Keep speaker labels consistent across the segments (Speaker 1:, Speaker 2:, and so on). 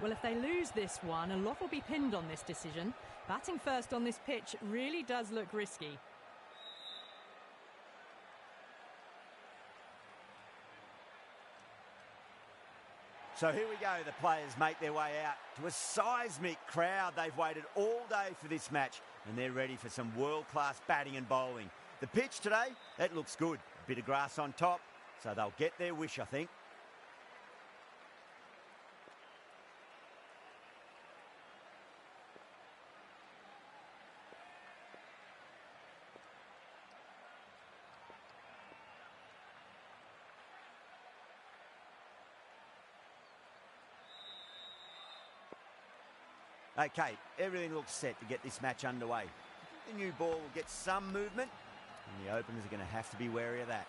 Speaker 1: Well, if they lose this one, a lot will be pinned on this decision. Batting first on this pitch really does look risky.
Speaker 2: So here we go, the players make their way out to a seismic crowd. They've waited all day for this match and they're ready for some world-class batting and bowling. The pitch today, that looks good. A bit of grass on top, so they'll get their wish, I think. Okay, everything looks set to get this match underway. The new ball will get some movement, and the openers are going to have to be wary of that.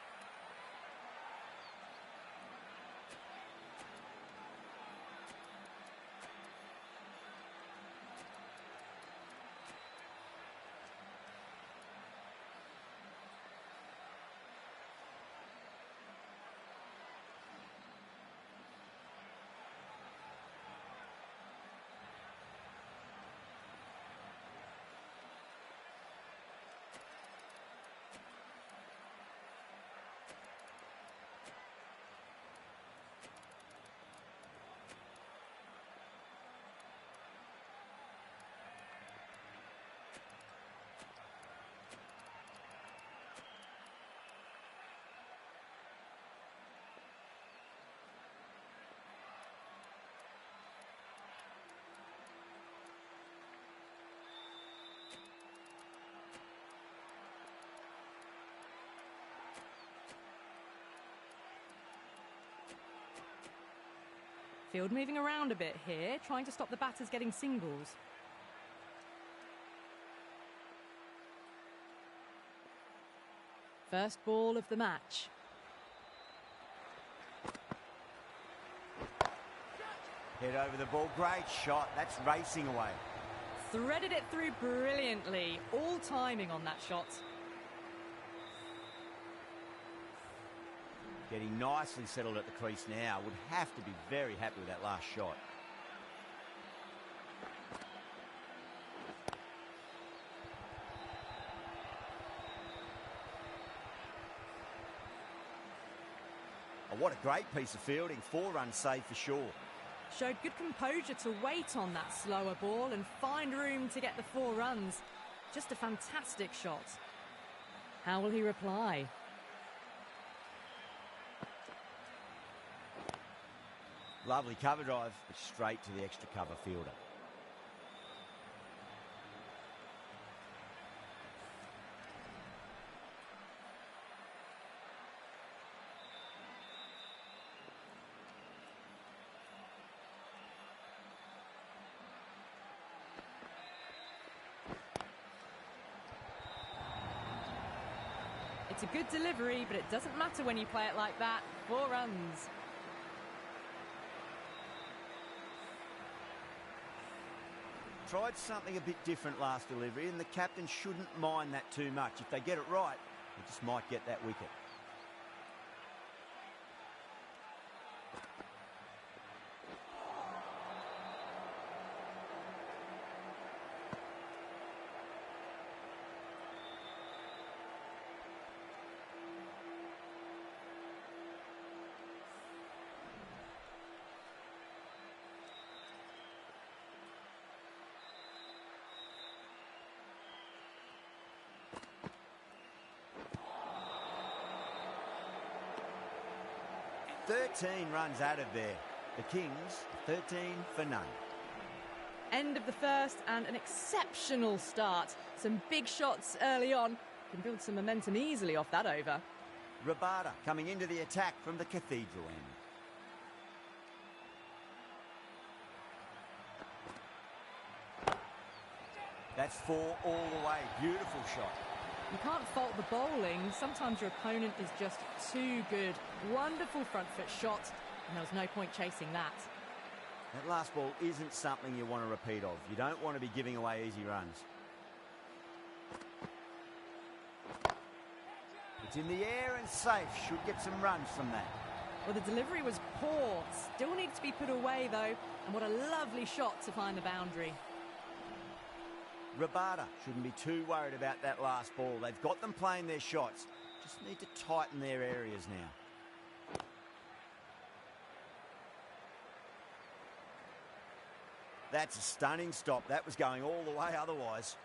Speaker 1: Field moving around a bit here, trying to stop the batters getting singles. First ball of the match.
Speaker 2: Head over the ball, great shot, that's racing away.
Speaker 1: Threaded it through brilliantly, all timing on that shot.
Speaker 2: Getting nicely settled at the crease now. Would have to be very happy with that last shot. Oh, what a great piece of fielding. 4 runs saved for sure.
Speaker 1: Showed good composure to wait on that slower ball and find room to get the 4 runs. Just a fantastic shot. How will he reply?
Speaker 2: Lovely cover drive, but straight to the extra cover fielder.
Speaker 1: It's a good delivery, but it doesn't matter when you play it like that. 4 runs.
Speaker 2: Tried something a bit different last delivery, and the captain shouldn't mind that too much. If they get it right, they just might get that wicket. "13 runs added there. The Kings, 13 for none.
Speaker 1: End of the first and an exceptional start. Some big shots early on. Can build some momentum easily off that over.
Speaker 2: Rabada coming into the attack from the Cathedral end. That's 4 all the way. Beautiful shot.
Speaker 1: You can't fault the bowling. Sometimes your opponent is just too good. Wonderful front foot shot, and there was no point chasing that.
Speaker 2: That last ball isn't something you want to repeat of. You don't want to be giving away easy runs. It's in the air and safe. Should get some runs from that.
Speaker 1: Well, the delivery was poor. Still needs to be put away, though. And what a lovely shot to find the boundary.
Speaker 2: Rabada shouldn't be too worried about that last ball. They've got them playing their shots. Just need to tighten their areas now. That's a stunning stop. That was going all the way otherwise.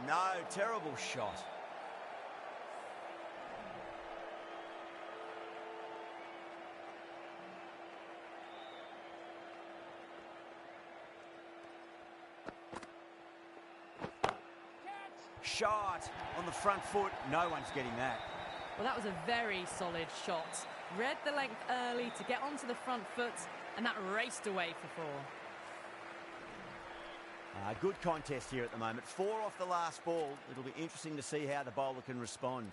Speaker 2: No. Terrible shot. Shot on the front foot. No one's getting that.
Speaker 1: Well, that was a very solid shot. Read the length early to get onto the front foot, and that raced away for four.
Speaker 2: Good contest here at the moment. 4 off the last ball. It'll be interesting to see how the bowler can respond.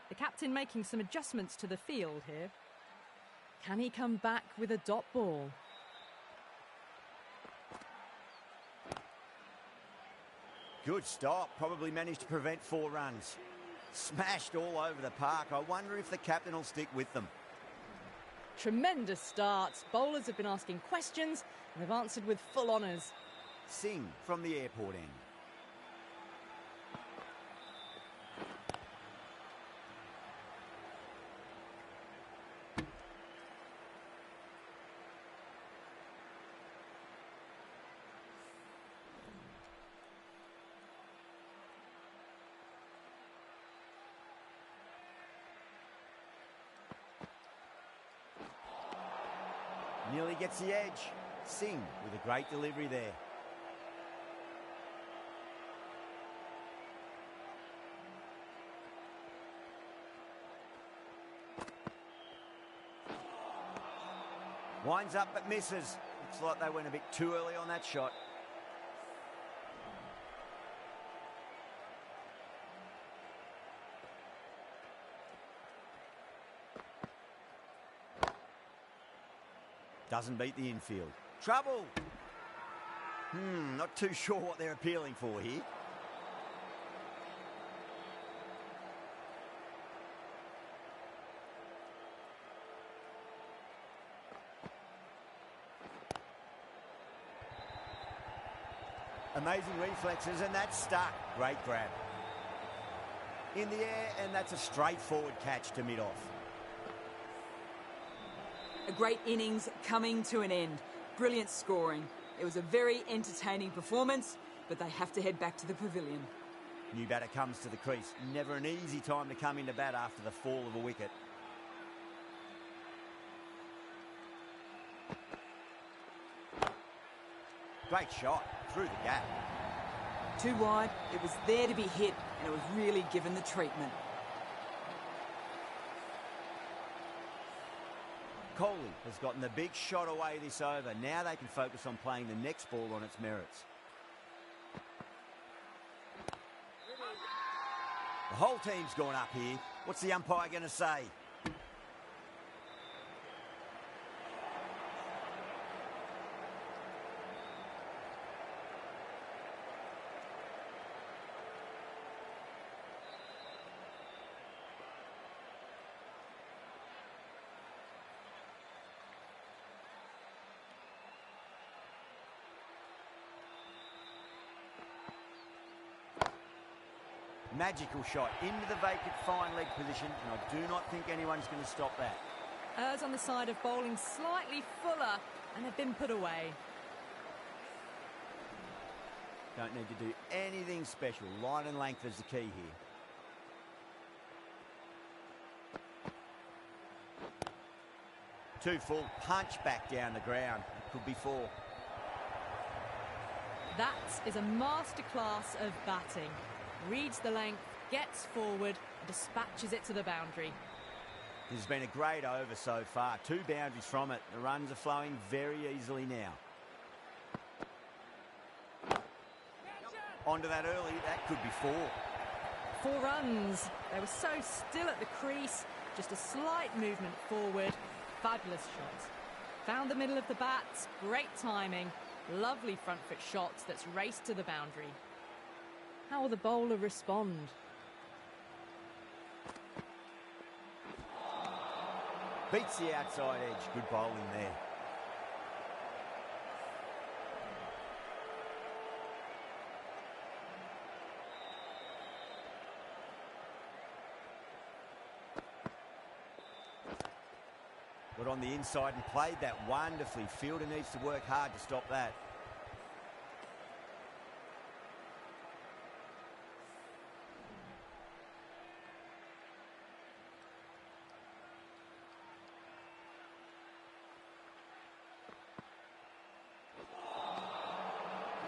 Speaker 1: The captain making some adjustments to the field here. Can he come back with a dot ball?
Speaker 2: Good stop. Probably managed to prevent 4 runs. Smashed all over the park. I wonder if the captain will stick with them.
Speaker 1: Tremendous start. Bowlers have been asking questions and they've answered with full honours.
Speaker 2: Singh from the airport end. Nearly gets the edge. Singh with a great delivery there. Winds up but misses. Looks like they went a bit too early on that shot. Doesn't beat the infield. Trouble! Not too sure what they're appealing for here. Amazing reflexes, and that's stuck. Great grab. In the air, and that's a straightforward catch to mid-off.
Speaker 3: A great innings coming to an end. Brilliant scoring. It was a very entertaining performance, but they have to head back to the pavilion.
Speaker 2: New batter comes to the crease. Never an easy time to come into bat after the fall of a wicket. Great shot through the gap.
Speaker 3: Too wide, it was there to be hit, and it was really given the treatment.
Speaker 2: Kohli has gotten the big shot away this over. Now they can focus on playing the next ball on its merits. The whole team's gone up here. What's the umpire going to say? Magical shot into the vacant fine leg position, and I do not think anyone's going to stop that.
Speaker 1: Errs on the side of bowling slightly fuller and have been put away.
Speaker 2: Don't need to do anything special. Line and length is the key here. Too full, punch back down the ground. It could be 4.
Speaker 1: That is a masterclass of batting. Reads the length, gets forward, and dispatches it to the boundary.
Speaker 2: This has been a great over so far. 2 boundaries from it. The runs are flowing very easily now. Onto that early. That could be 4.
Speaker 1: 4 runs. They were so still at the crease, just a slight movement forward. Fabulous shot. Found the middle of the bat, great timing, lovely front foot shot that's raced to the boundary. How will the bowler respond?
Speaker 2: Beats the outside edge. Good bowling there. Got on the inside and played that wonderfully. Fielder needs to work hard to stop that.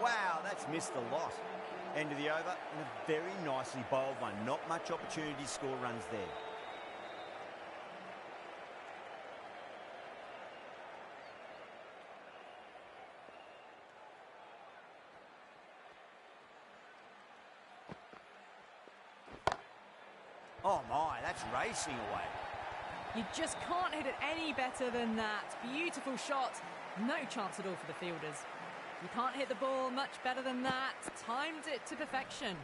Speaker 2: Wow, that's missed a lot. End of the over, and a very nicely bowled one. Not much opportunity to score runs there. Oh my, that's racing away.
Speaker 1: You just can't hit it any better than that. Beautiful shot. No chance at all for the fielders. You can't hit the ball much better than that. Timed it to perfection.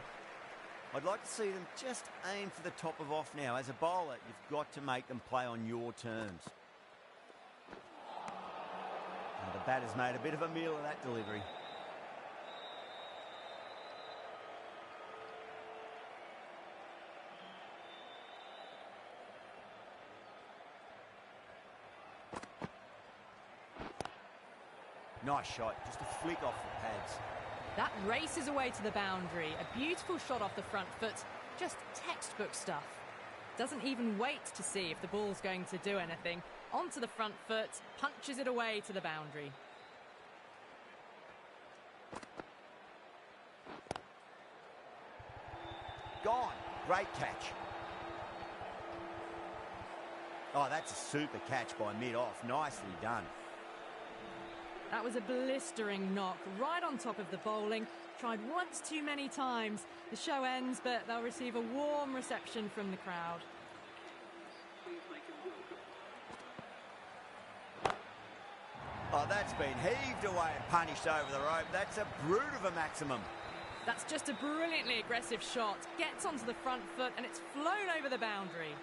Speaker 2: I'd like to see them just aim for the top of off now. As a bowler, you've got to make them play on your terms. And the batter's made a bit of a meal of that delivery. Nice shot, just a flick off the pads.
Speaker 1: That races away to the boundary. A beautiful shot off the front foot. Just textbook stuff. Doesn't even wait to see if the ball's going to do anything. Onto the front foot, punches it away to the boundary.
Speaker 2: Gone. Great catch. Oh, that's a super catch by mid-off. Nicely done.
Speaker 1: That was a blistering knock right on top of the bowling. Tried once too many times. The show ends, but they'll receive a warm reception from the crowd.
Speaker 2: Oh, that's been heaved away and punished over the rope. That's a brute of a maximum.
Speaker 1: That's just a brilliantly aggressive shot. Gets onto the front foot and it's flown over the boundary.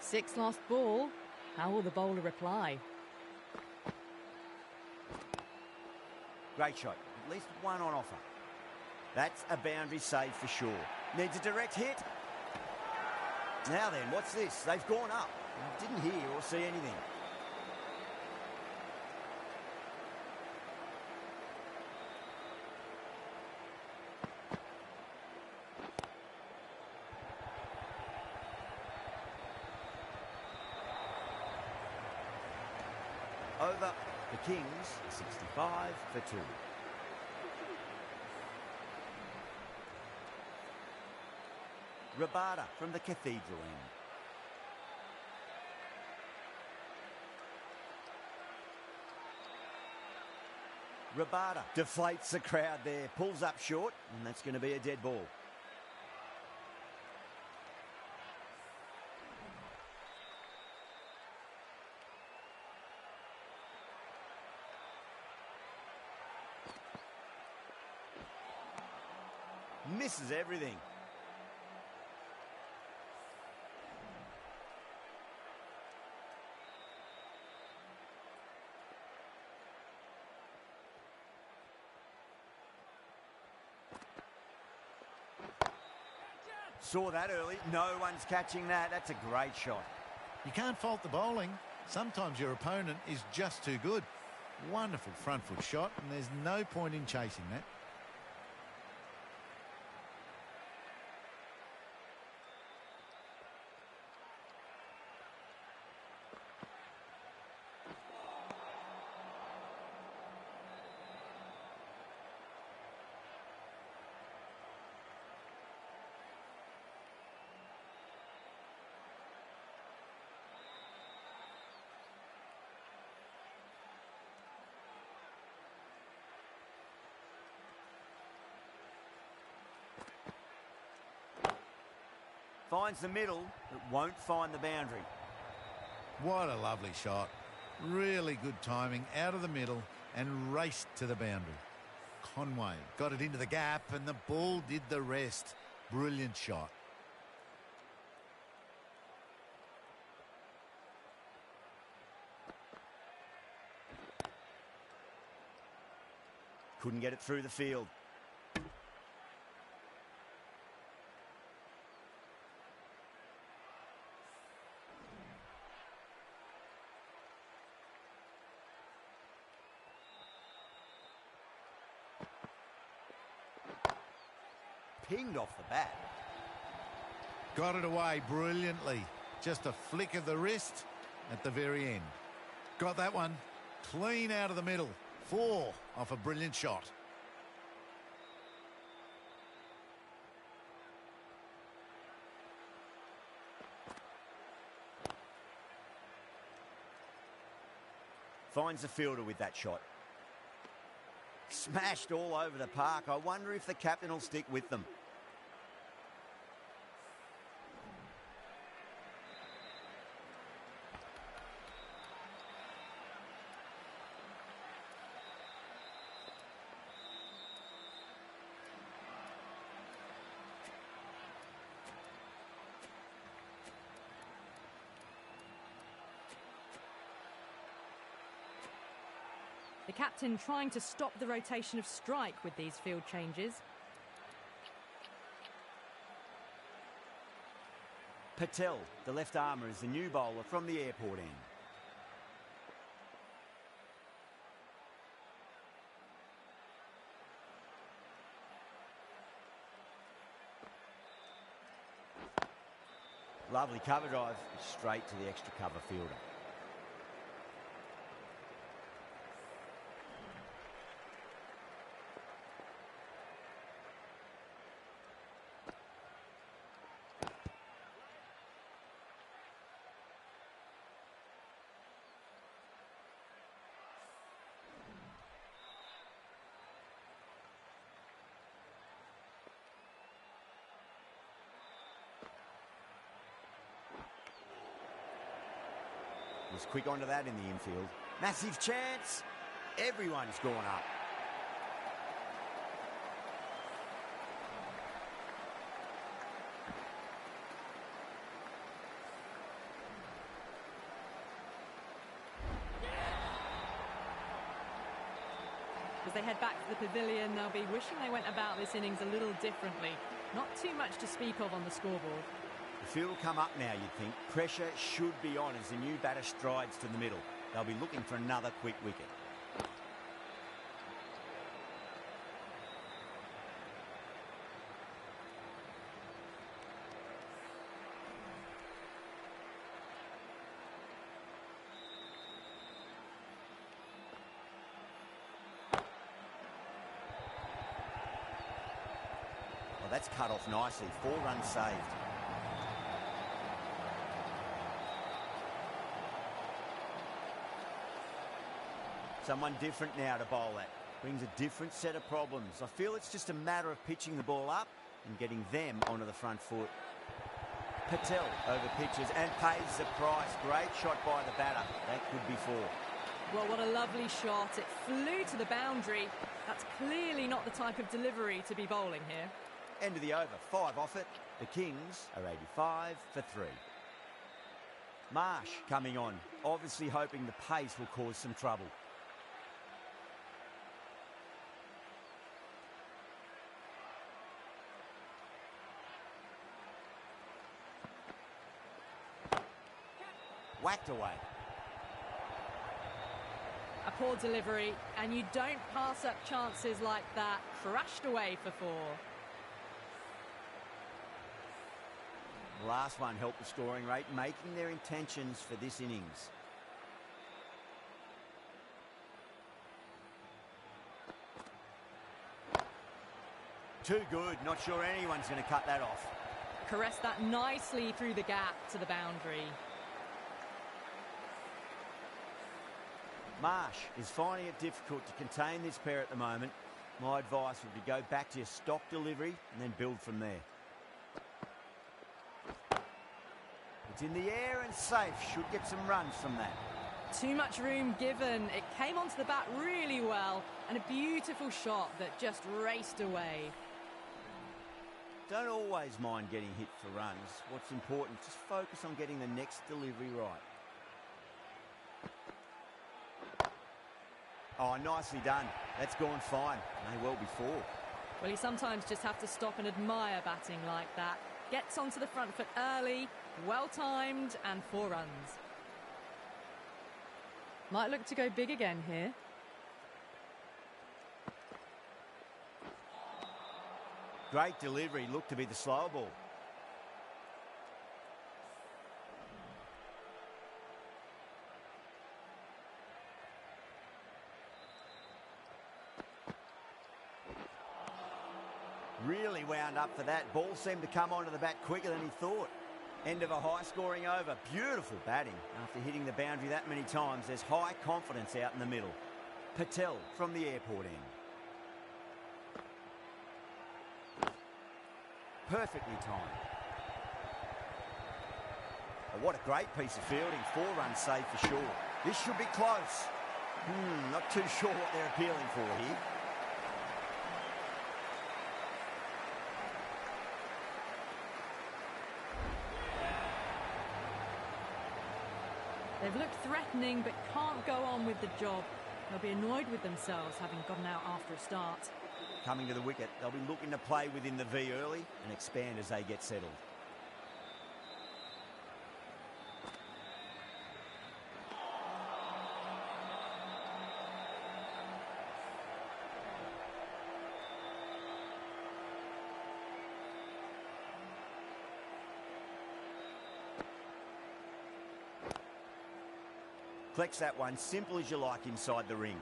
Speaker 1: 6 lost ball. How will the bowler reply?
Speaker 2: Great shot. At least one on offer. That's a boundary save for sure. Needs a direct hit. Now then, what's this? They've gone up. Didn't hear or see anything. Over the Kings, 65 for 2. Rabada from the Cathedral end. Rabada deflates the crowd there, pulls up short, and that's going to be a dead ball. Misses everything. Saw that early. No one's catching that. That's a great shot.
Speaker 4: You can't fault the bowling. Sometimes your opponent is just too good. Wonderful front foot shot, and there's no point in chasing that.
Speaker 2: Finds the middle, but won't find the boundary.
Speaker 4: What a lovely shot. Really good timing out of the middle and raced to the boundary. Conway got it into the gap and the ball did the rest. Brilliant shot.
Speaker 2: Couldn't get it through the field. Pinged off the bat.
Speaker 4: Got it away brilliantly. Just a flick of the wrist at the very end. Got that one clean out of the middle. 4 off a brilliant shot.
Speaker 2: Finds the fielder with that shot. Smashed all over the park. I wonder if the captain will stick with them.
Speaker 1: The captain trying to stop the rotation of strike with these field changes.
Speaker 2: Patel, the left armour, is the new bowler from the airport end. Lovely cover drive, straight to the extra cover fielder. Was quick onto that in the infield. Massive chance. Everyone's gone up.
Speaker 1: As they head back to the pavilion, they'll be wishing they went about this innings a little differently. Not too much to speak of on the scoreboard.
Speaker 2: The field will come up now, you'd think. Pressure should be on as the new batter strides to the middle. They'll be looking for another quick wicket. Well, that's cut off nicely. 4 runs saved. Someone different now to bowl at. Brings a different set of problems. I feel it's just a matter of pitching the ball up and getting them onto the front foot. Patel over pitches and pays the price. Great shot by the batter. That could be 4.
Speaker 1: Well, what a lovely shot. It flew to the boundary. That's clearly not the type of delivery to be bowling here.
Speaker 2: End of the over. 5 off it. The Kings are 85 for 3. Marsh coming on. Obviously hoping the pace will cause some trouble. Whacked away.
Speaker 1: A poor delivery, and you don't pass up chances like that. Crashed away for 4.
Speaker 2: The last one helped the scoring rate, making their intentions for this innings. Too good. Not sure anyone's going to cut that off.
Speaker 1: Caressed that nicely through the gap to the boundary.
Speaker 2: Marsh is finding it difficult to contain this pair at the moment. My advice would be go back to your stock delivery and then build from there. It's in the air and safe. Should get some runs from that.
Speaker 1: Too much room given. It came onto the bat really well, and a beautiful shot that just raced away.
Speaker 2: Don't always mind getting hit for runs. What's important, just focus on getting the next delivery right. Oh, nicely done. That's gone fine. May well be four.
Speaker 1: Well, you sometimes just have to stop and admire batting like that. Gets onto the front foot early, well-timed, and 4 runs. Might look to go big again here.
Speaker 2: Great delivery, looked to be the slower ball. Really wound up for that. Ball seemed to come onto the bat quicker than he thought. End of a high-scoring over. Beautiful batting. After hitting the boundary that many times, there's high confidence out in the middle. Patel from the airport end. Perfectly timed. Oh, what a great piece of fielding. 4 runs saved for sure. This should be close. Not too sure what they're appealing for here.
Speaker 1: They've looked threatening but can't go on with the job. They'll be annoyed with themselves having gotten out after a start.
Speaker 2: Coming to the wicket, they'll be looking to play within the V early and expand as they get settled. Collects that one, simple as you like inside the ring.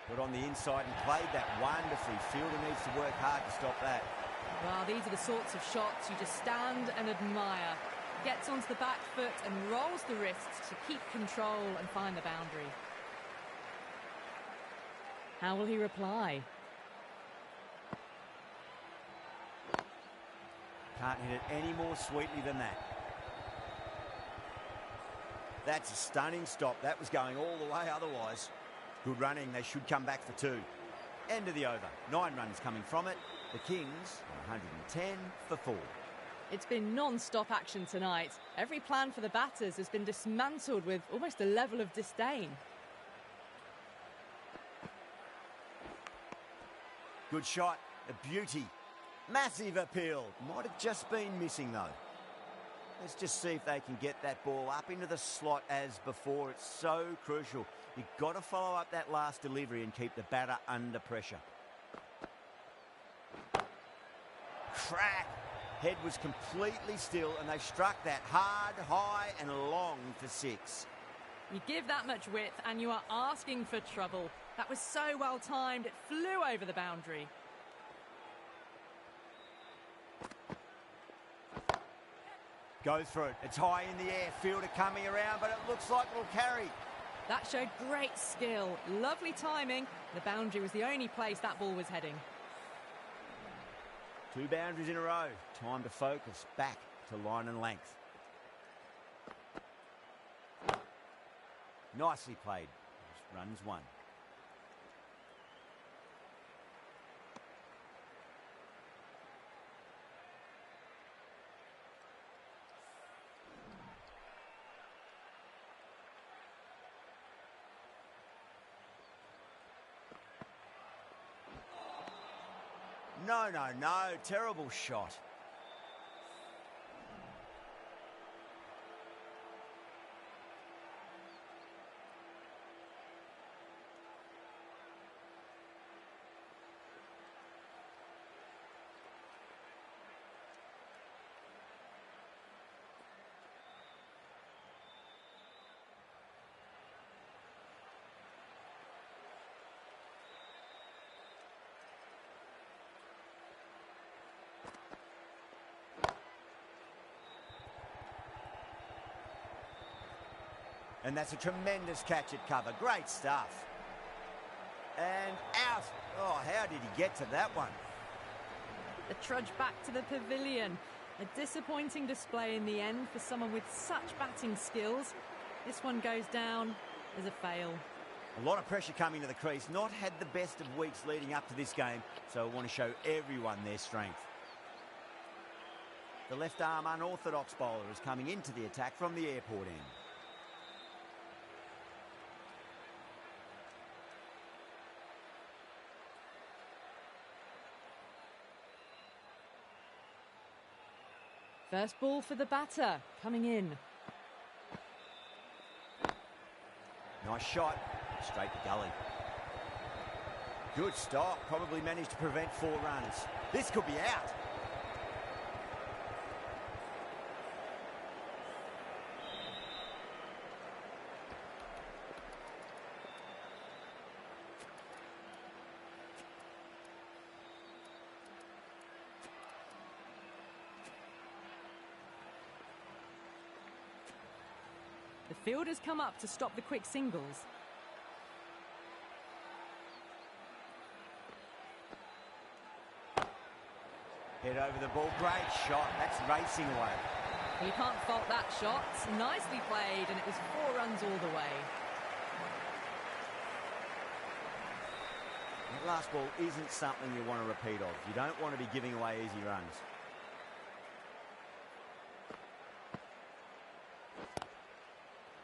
Speaker 2: Put on the inside and played that wonderfully. Fielder needs to work hard to stop that.
Speaker 1: Well, these are the sorts of shots you just stand and admire. Gets onto the back foot and rolls the wrists to keep control and find the boundary. How will he reply?
Speaker 2: Can't hit it any more sweetly than that. That's a stunning stop. That was going all the way otherwise. Good running. They should come back for 2. End of the over. 9 runs coming from it. The Kings on 110 for 4.
Speaker 1: It's been non-stop action tonight. Every plan for the batters has been dismantled with almost a level of disdain.
Speaker 2: Good shot. A beauty. Massive appeal. Might have just been missing though. Let's just see if they can get that ball up into the slot as before. It's so crucial. You've got to follow up that last delivery and keep the batter under pressure. Crack! Head was completely still and they struck that hard, high and long for 6.
Speaker 1: You give that much width and you are asking for trouble. That was so well timed, it flew over the boundary.
Speaker 2: Goes for it. It's high in the air. Fielder coming around, but it looks like it'll carry.
Speaker 1: That showed great skill. Lovely timing. The boundary was the only place that ball was heading.
Speaker 2: 2 boundaries in a row. Time to focus back to line and length. Nicely played. Runs 1. No, no, no. Terrible shot. And that's a tremendous catch at cover. Great stuff. And out. Oh, how did he get to that one?
Speaker 1: The trudge back to the pavilion. A disappointing display in the end for someone with such batting skills. This one goes down as a fail.
Speaker 2: A lot of pressure coming to the crease. Not had the best of weeks leading up to this game, so I want to show everyone their strength. The left-arm unorthodox bowler is coming into the attack from the airport end.
Speaker 1: First ball for the batter, coming in.
Speaker 2: Nice shot, straight to gully. Good stop, probably managed to prevent 4 runs. This could be out.
Speaker 1: The field has come up to stop the quick singles.
Speaker 2: Head over the ball, great shot, that's racing away.
Speaker 1: Well, you can't fault that shot. Nicely played, and it was 4 runs all the way.
Speaker 2: That last ball isn't something you want to repeat of. You don't want to be giving away easy runs.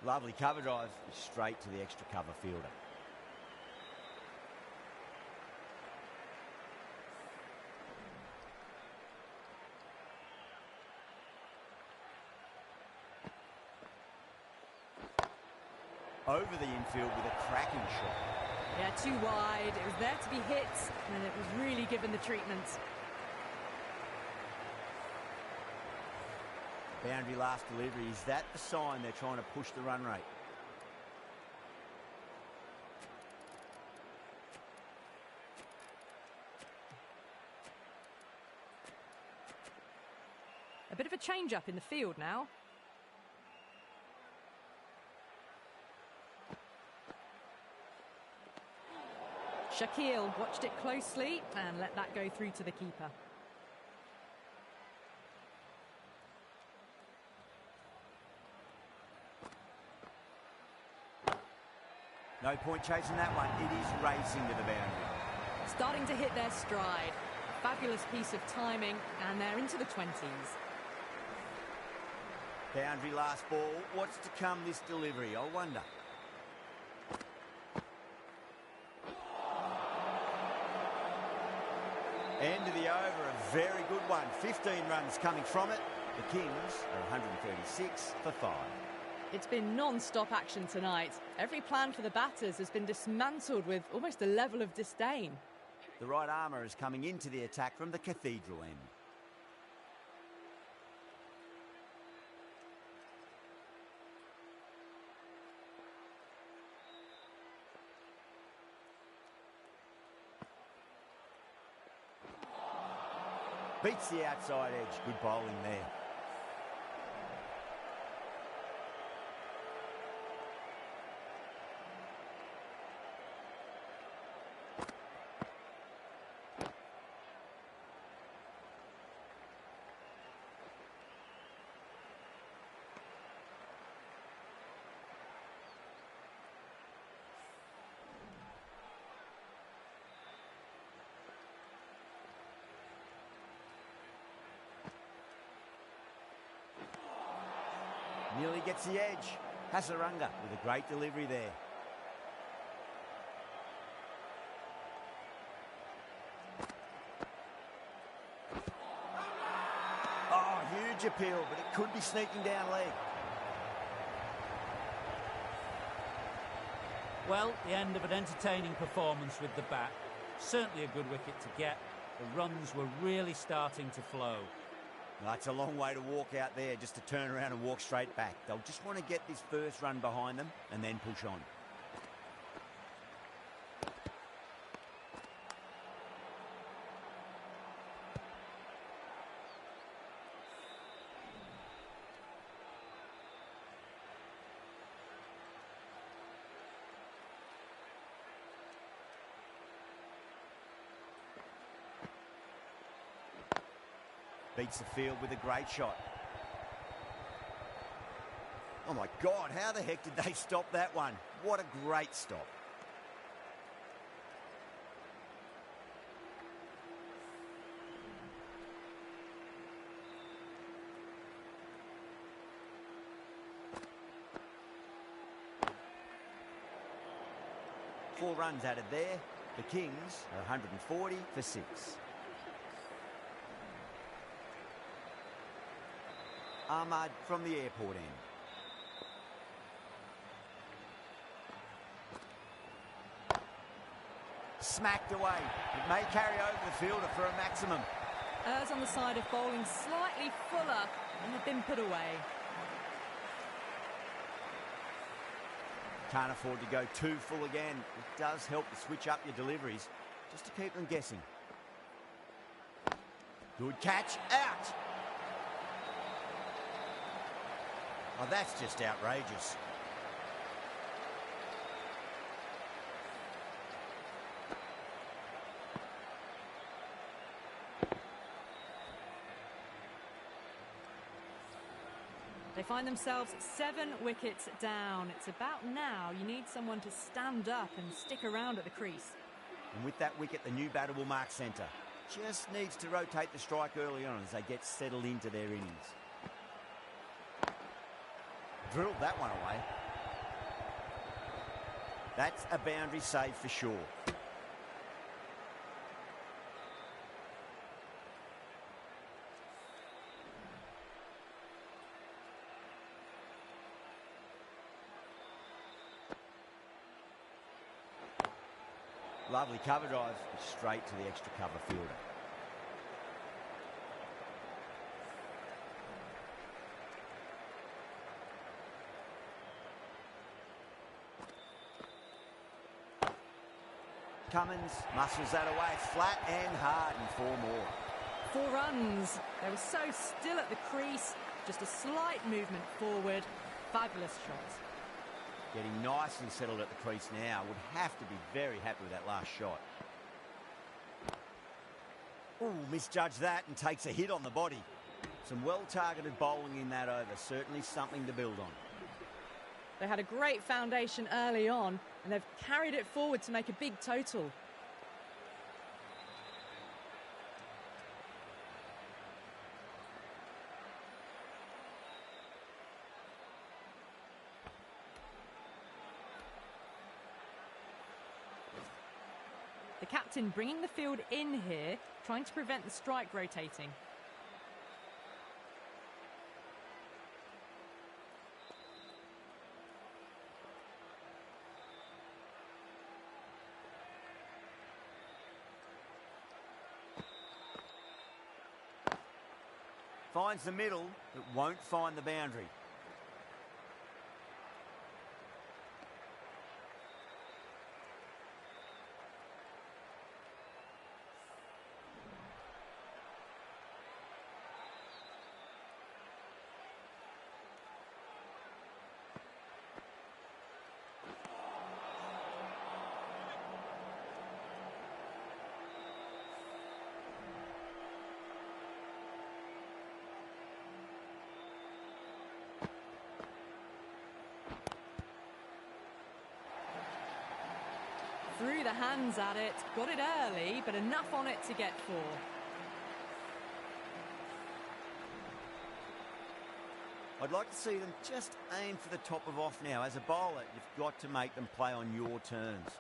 Speaker 2: Lovely cover drive, straight to the extra cover fielder. Over the infield with a cracking shot.
Speaker 1: Yeah, too wide. It was there to be hit, and it was really given the treatment.
Speaker 2: Boundary last delivery. Is that the sign they're trying to push the run rate?
Speaker 1: A bit of a change-up in the field now. Shakil watched it closely and let that go through to the keeper.
Speaker 2: No point chasing that one. It is racing to the boundary.
Speaker 1: Starting to hit their stride. Fabulous piece of timing, and they're into the 20s.
Speaker 2: Boundary last ball. What's to come this delivery? I wonder. End of the over, a very good one. 15 runs coming from it. The Kings are 136 for 5.
Speaker 1: It's been non-stop action tonight. Every plan for the batters has been dismantled with almost a level of disdain.
Speaker 2: The right armour is coming into the attack from the Cathedral end. Beats the outside edge. Good bowling there. Nearly gets the edge. Hasaranga with a great delivery there. Oh, huge appeal, but it could be sneaking down leg.
Speaker 5: Well, the end of an entertaining performance with the bat. Certainly a good wicket to get. The runs were really starting to flow.
Speaker 2: That's a long way to walk out there, just to turn around and walk straight back. They'll just want to get this first run behind them and then push on. beats the field with a great shot. Oh my God, how the heck did they stop that one? What a great stop. Four runs added there. The Kings are 140 for 6. Ahmad from the airport end. Smacked away. It may carry over the fielder for a maximum.
Speaker 1: Errs on the side of bowling slightly fuller and have been put away.
Speaker 2: Can't afford to go too full again. It does help to switch up your deliveries just to keep them guessing. Good catch. Out. Oh, that's just outrageous.
Speaker 1: They find themselves 7 wickets down. It's about now you need someone to stand up and stick around at the crease.
Speaker 2: And with that wicket, the new batter will mark centre. Just needs to rotate the strike early on as they get settled into their innings. Drilled that one away. That's a boundary save for sure. Lovely cover drive, straight to the extra cover fielder. Cummins muscles that away, flat and hard, and 4 more.
Speaker 1: 4 runs. They were so still at the crease. Just a slight movement forward. Fabulous shot.
Speaker 2: Getting nicely settled at the crease now. Would have to be very happy with that last shot. Ooh, misjudged that and takes a hit on the body. Some well-targeted bowling in that over. Certainly something to build on.
Speaker 1: They had a great foundation early on, and they've carried it forward to make a big total. The captain bringing the field in here, trying to prevent the strike rotating.
Speaker 2: Finds the middle, but won't find the boundary.
Speaker 1: Threw the hands at it, got it early, but enough on it to get 4.
Speaker 2: I'd like to see them just aim for the top of off now. As a bowler, you've got to make them play on your terms.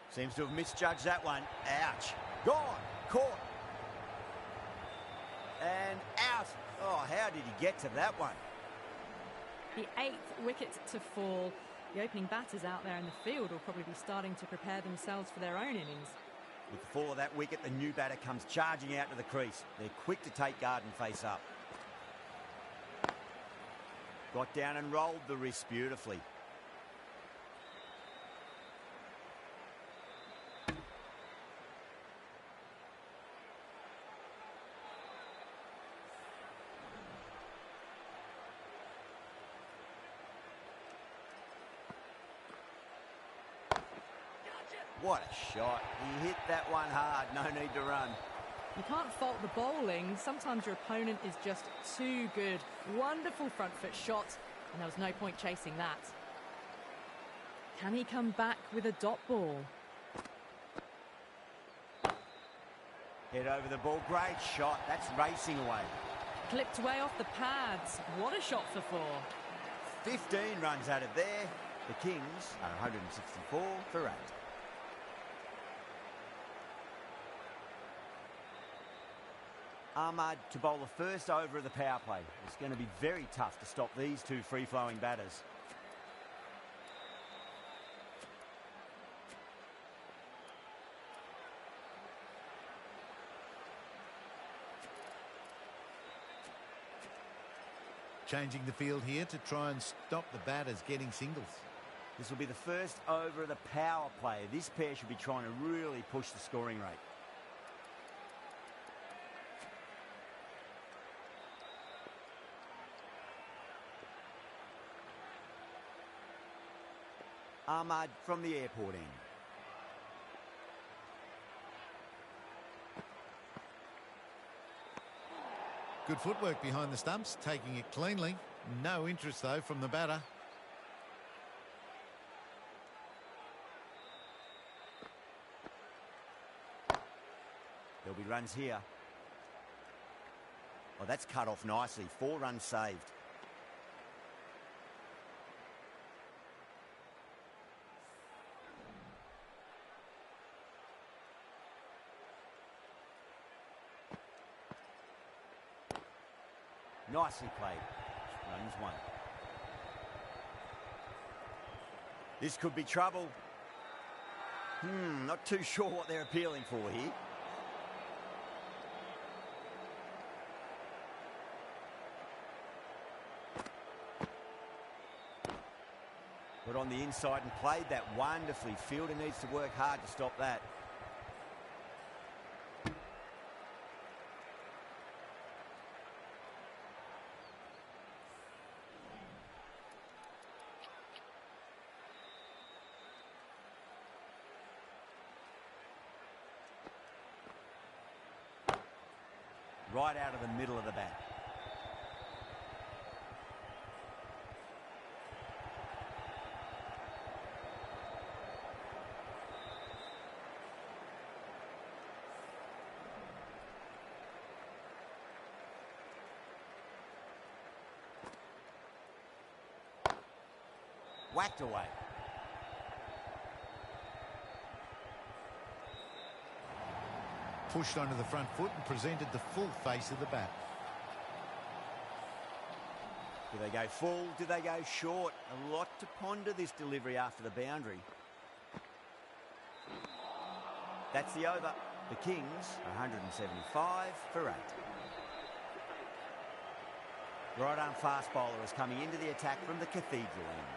Speaker 2: Seems to have misjudged that one. Ouch. Gone. Caught. And out. Oh, how did he get to that one?
Speaker 1: The 8th wicket to fall. The opening batters out there in the field will probably be starting to prepare themselves for their own innings.
Speaker 2: With the fall of that wicket, the new batter comes charging out to the crease. They're quick to take guard and face up. Got down and rolled the wrist beautifully. What a shot. He hit that one hard. No need to run.
Speaker 1: You can't fault the bowling. Sometimes your opponent is just too good. Wonderful front foot shot, and there was no point chasing that. Can he come back with a dot ball?
Speaker 2: Head over the ball. Great shot. That's racing away.
Speaker 1: Clipped away off the pads. What a shot for 4.
Speaker 2: 15 runs out of there. The Kings are 164 for 8. Ahmad to bowl the first over of the power play. It's going to be very tough to stop these two free-flowing batters.
Speaker 4: Changing the field here to try and stop the batters getting singles.
Speaker 2: This will be the first over of the power play. This pair should be trying to really push the scoring rate. Ahmad from the airport end.
Speaker 4: Good footwork behind the stumps, taking it cleanly. No interest, though, from the batter.
Speaker 2: There'll be runs here. Oh, that's cut off nicely. 4 runs saved. Nicely played. Runs 1. This could be trouble. Not too sure what they're appealing for here. Got on the inside and played that wonderfully. Fielder needs to work hard to stop that. Right out of the middle of the bat. Whacked away.
Speaker 4: Pushed onto the front foot and presented the full face of the bat.
Speaker 2: Do they go full? Do they go short? A lot to ponder this delivery after the boundary. That's the over. The Kings, 175 for 8. Right-arm fast bowler is coming into the attack from the Cathedral end.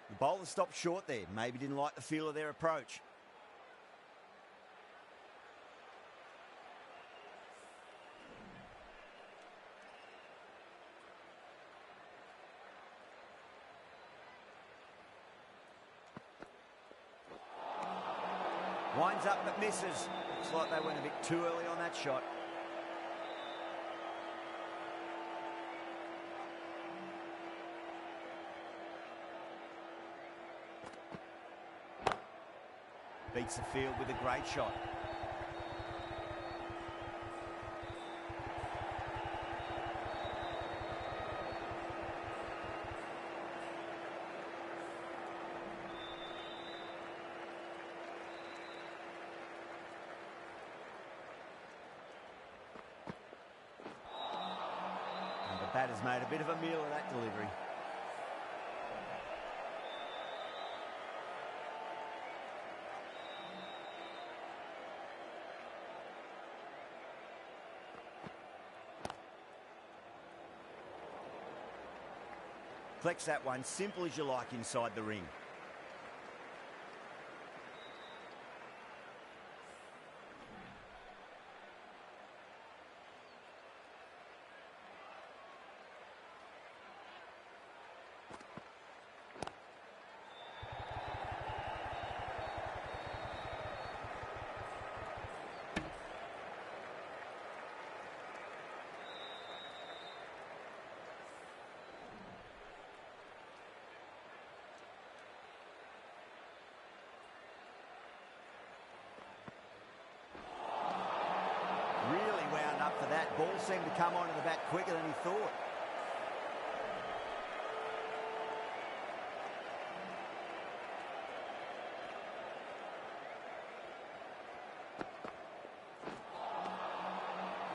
Speaker 2: The bowler stopped short there. Maybe didn't like the feel of their approach. Winds up but misses. Looks like they went a bit too early on that shot. Beats the field with a great shot. And the batter's made a bit of a meal of that delivery. Flex that one, simple as you like inside the ring. up for that. Ball seemed to come onto the bat quicker than he thought.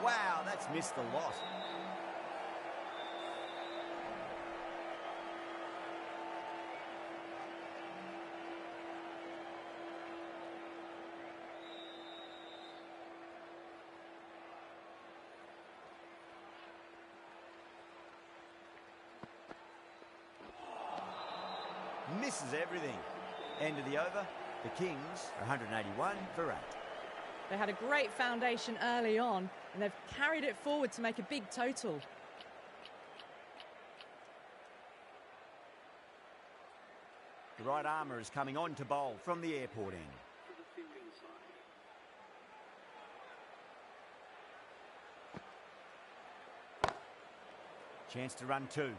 Speaker 2: Wow, that's missed the lot. Misses everything. End of the over. The Kings are 181 for 8.
Speaker 1: They had a great foundation early on, and they've carried it forward to make a big total.
Speaker 2: The right armour is coming on to bowl from the airport end. Chance to run 2.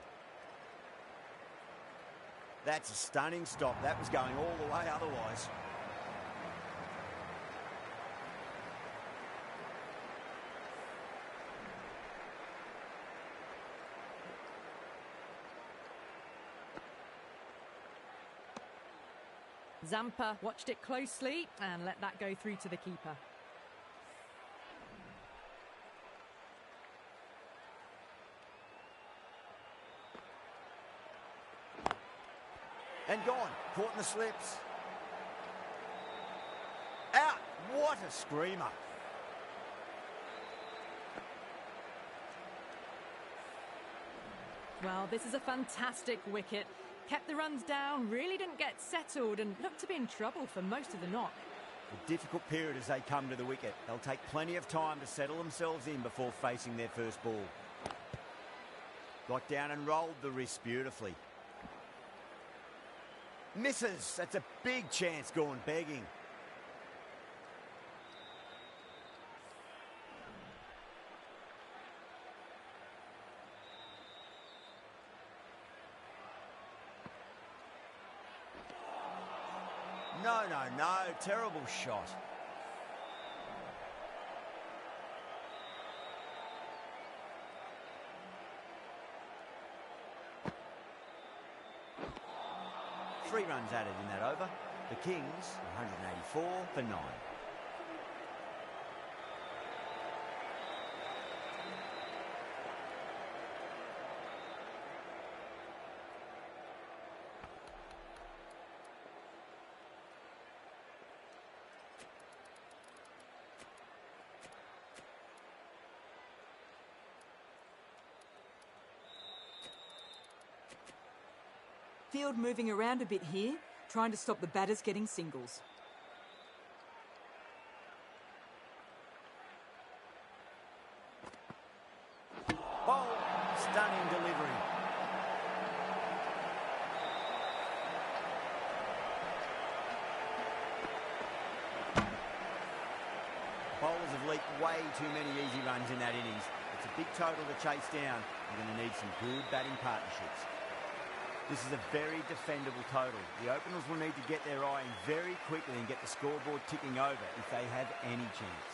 Speaker 2: That's a stunning stop. That was going all the way otherwise.
Speaker 1: Zampa watched it closely and let that go through to the keeper.
Speaker 2: And gone. Caught in the slips. Out. What a screamer.
Speaker 1: Well, this is a fantastic wicket. Kept the runs down, really didn't get settled and looked to be in trouble for most of the knock.
Speaker 2: A difficult period as they come to the wicket. They'll take plenty of time to settle themselves in before facing their first ball. Got down and rolled the wrist beautifully. Misses. That's a big chance gone begging. No, no, no. Terrible shot. Three runs added in that over. The Kings, 184 for 9.
Speaker 3: Field moving around a bit here, trying to stop the batters getting singles.
Speaker 2: Oh, stunning delivery. Bowlers have leaked way too many easy runs in that innings. It's a big total to chase down. You're going to need some good batting partnerships. This is a very defendable total. The openers will need to get their eye in very quickly and get the scoreboard ticking over if they have any chance.